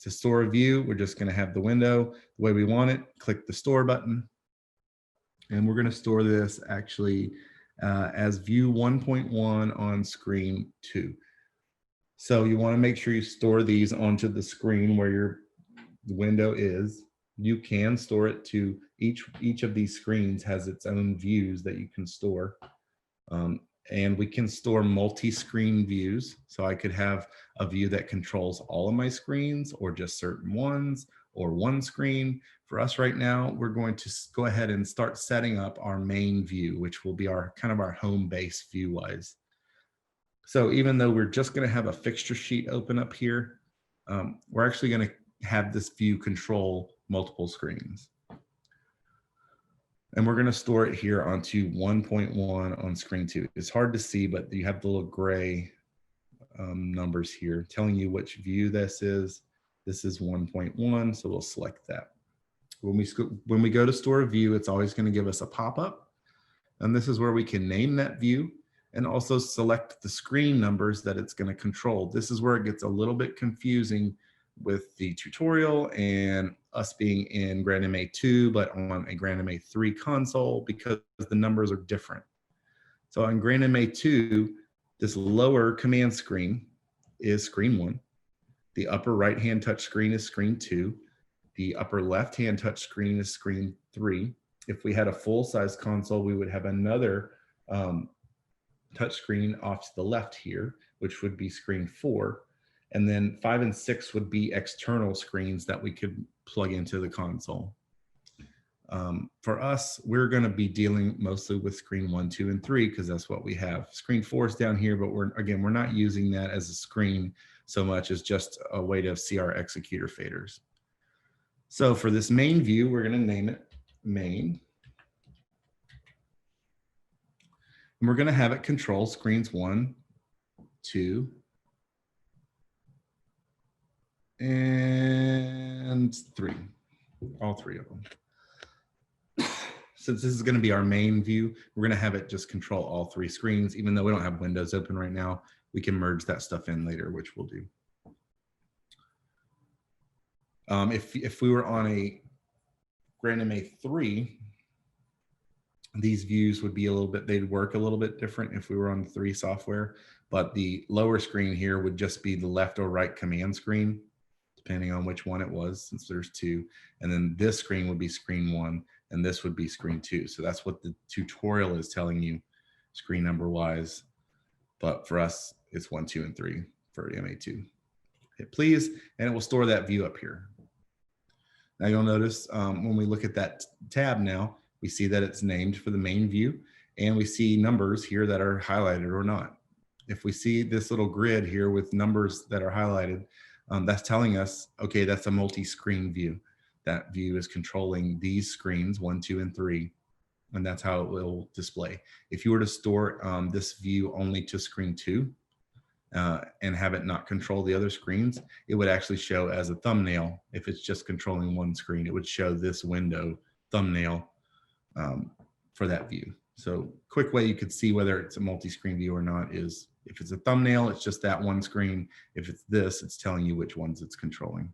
To store a view, we're just going to have the window the way we want it. Click the store button. And we're going to store this actually as view 1.1 on screen 2. So you want to make sure you store these onto the screen where your window is. You can store it to each of these screens has its own views that you can store. And we can store multi-screen views. So I could have a view that controls all of my screens or just certain ones or one screen. For us right now, we're going to go ahead and start setting up our main view, which will be our kind of our home base view wise. So even though we're just going to have a fixture sheet open up here, we're actually going to have this view control multiple screens. And we're going to store it here onto 1.1 on screen 2. It's hard to see, but you have the little gray numbers here telling you which view this is. This is 1.1, so we'll select that. When we go to store a view, it's always going to give us a pop-up. And this is where we can name that view and also select the screen numbers that it's going to control. This is where it gets a little bit confusing with the tutorial and us being in GrandMA2, but on a GrandMA3 console because the numbers are different. So on GrandMA2, this lower command screen is screen 1. The upper right-hand touch screen is screen 2. The upper left-hand touch screen is screen 3. If we had a full-size console, we would have another touch screen off to the left here, which would be screen 4. And then 5 and 6 would be external screens that we could plug into the console. For us, we're going to be dealing mostly with screen 1, 2, and 3 because that's what we have. Screen 4 is down here, but we're not using that as a screen so much as just a way to see our executor faders. So for this main view, we're going to name it main. And we're going to have it control screens 1, 2, and 3, all 3 of them. Since this is going to be our main view, we're going to have it just control all 3 screens. Even though we don't have windows open right now, we can merge that stuff in later, which we'll do. If we were on a GrandMA3, these views would be they'd work a little bit different if we were on the 3 software, but the lower screen here would just be the left or right command screen, depending on which one it was, since there's 2. And then this screen would be screen 1, and this would be screen 2. So that's what the tutorial is telling you screen number wise. But for us, it's 1, 2, and 3 for MA2. Hit please, and it will store that view up here. Now you'll notice when we look at that tab now, we see that it's named for the main view, and we see numbers here that are highlighted or not. If we see this little grid here with numbers that are highlighted, that's telling us, okay, that's a multi-screen view. That view is controlling these screens, 1, 2, and 3, and that's how it will display. If you were to store this view only to screen 2 and have it not control the other screens, it would actually show as a thumbnail. If it's just controlling one screen, it would show this window thumbnail for that view. So quick way you could see whether it's a multi-screen view or not is if it's a thumbnail, it's just that one screen. If it's this, it's telling you which ones it's controlling.